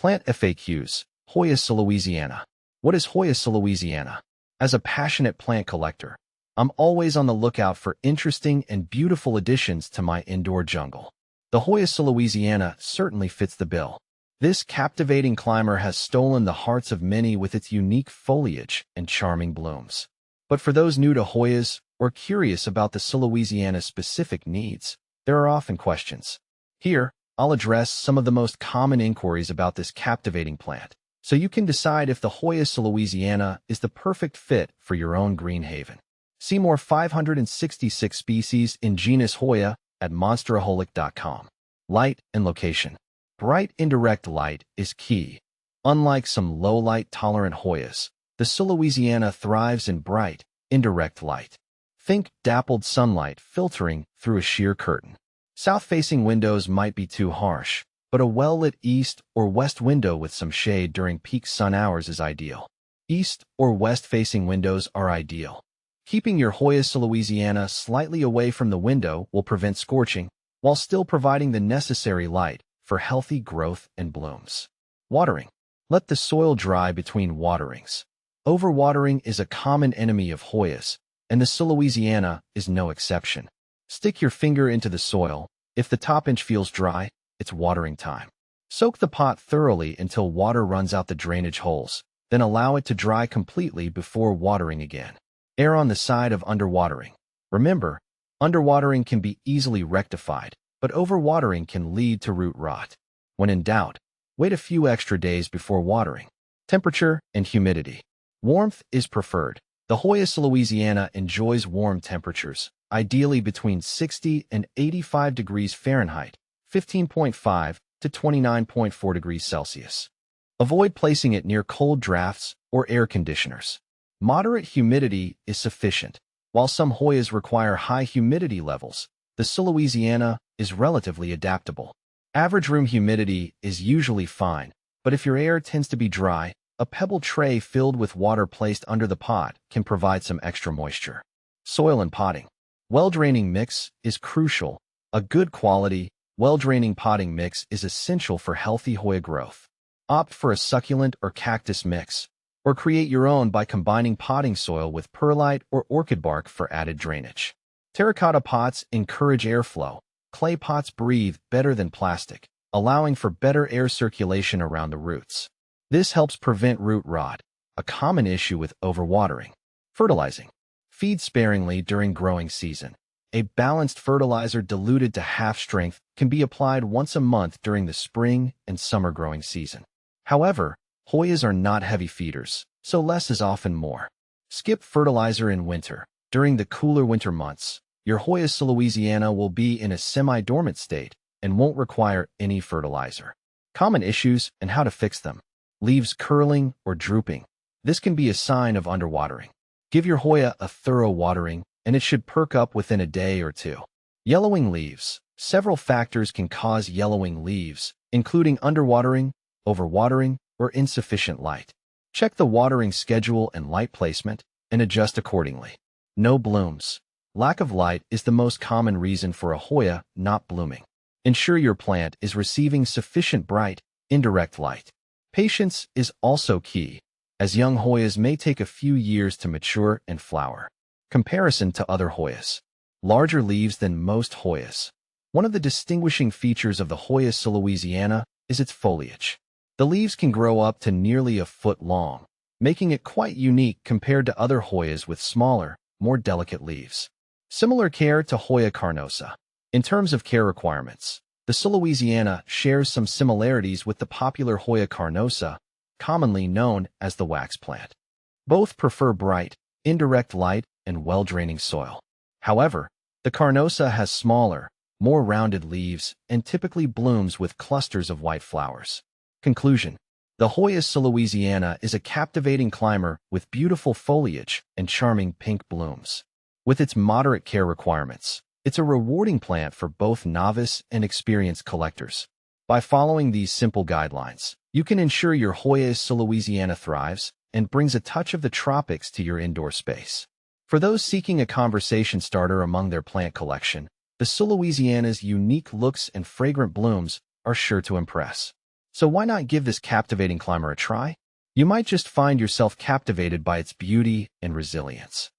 Plant FAQs. Hoya Sulawesiana. What is Hoya Sulawesiana? As a passionate plant collector, I'm always on the lookout for interesting and beautiful additions to my indoor jungle. The Hoya Sulawesiana certainly fits the bill. This captivating climber has stolen the hearts of many with its unique foliage and charming blooms. But for those new to Hoyas or curious about the Sulawesiana's specific needs, there are often questions. Here, I'll address some of the most common inquiries about this captivating plant, so you can decide if the Hoya Sulawesiana is the perfect fit for your own green haven. See more 566 species in genus Hoya at monsteraholic.com. Light and location. Bright indirect light is key. Unlike some low-light tolerant Hoyas, the Sulawesiana thrives in bright, indirect light. Think dappled sunlight filtering through a sheer curtain. South-facing windows might be too harsh, but a well-lit east or west window with some shade during peak sun hours is ideal. East or west-facing windows are ideal. Keeping your Hoya Sulawesiana slightly away from the window will prevent scorching, while still providing the necessary light for healthy growth and blooms. Watering. Let the soil dry between waterings. Overwatering is a common enemy of Hoyas, and the Sulawesiana is no exception. Stick your finger into the soil. If the top inch feels dry, it's watering time. Soak the pot thoroughly until water runs out the drainage holes, then allow it to dry completely before watering again. Err on the side of underwatering. Remember, underwatering can be easily rectified, but overwatering can lead to root rot. When in doubt, wait a few extra days before watering. Temperature and humidity. Warmth is preferred. The Hoya Sulawesiana enjoys warm temperatures, ideally between 60 and 85 degrees Fahrenheit, 15.5 to 29.4 degrees Celsius. Avoid placing it near cold drafts or air conditioners. Moderate humidity is sufficient. While some Hoyas require high humidity levels, the Sulawesiana is relatively adaptable. Average room humidity is usually fine, but if your air tends to be dry, a pebble tray filled with water placed under the pot can provide some extra moisture. Soil and potting. Well-draining mix is crucial. A good quality, well-draining potting mix is essential for healthy Hoya growth. Opt for a succulent or cactus mix, or create your own by combining potting soil with perlite or orchid bark for added drainage. Terracotta pots encourage airflow. Clay pots breathe better than plastic, allowing for better air circulation around the roots. This helps prevent root rot, a common issue with overwatering. Fertilizing. Feed sparingly during growing season. A balanced fertilizer diluted to half strength can be applied once a month during the spring and summer growing season. However, Hoyas are not heavy feeders, so less is often more. Skip fertilizer in winter. During the cooler winter months, your Hoya Sulawesiana will be in a semi-dormant state and won't require any fertilizer. Common issues and how to fix them. Leaves curling or drooping. This can be a sign of underwatering. Give your Hoya a thorough watering, and it should perk up within a day or two. Yellowing leaves. Several factors can cause yellowing leaves, including underwatering, overwatering, or insufficient light. Check the watering schedule and light placement, and adjust accordingly. No blooms. Lack of light is the most common reason for a Hoya not blooming. Ensure your plant is receiving sufficient bright, indirect light. Patience is also key, as young Hoyas may take a few years to mature and flower. Comparison to other Hoyas. Larger leaves than most Hoyas. One of the distinguishing features of the Hoya Sulawesiana is its foliage. The leaves can grow up to nearly a foot long, making it quite unique compared to other Hoyas with smaller, more delicate leaves. Similar care to Hoya carnosa. In terms of care requirements, the Sulawesiana shares some similarities with the popular Hoya carnosa, commonly known as the wax plant. Both prefer bright, indirect light and well-draining soil. However, the carnosa has smaller, more rounded leaves and typically blooms with clusters of white flowers. Conclusion. The Hoya Sulawesiana is a captivating climber with beautiful foliage and charming pink blooms. With its moderate care requirements, it's a rewarding plant for both novice and experienced collectors. By following these simple guidelines, you can ensure your Hoya Sulawesiana thrives and brings a touch of the tropics to your indoor space. For those seeking a conversation starter among their plant collection, the Sulawesiana's unique looks and fragrant blooms are sure to impress. So why not give this captivating climber a try? You might just find yourself captivated by its beauty and resilience.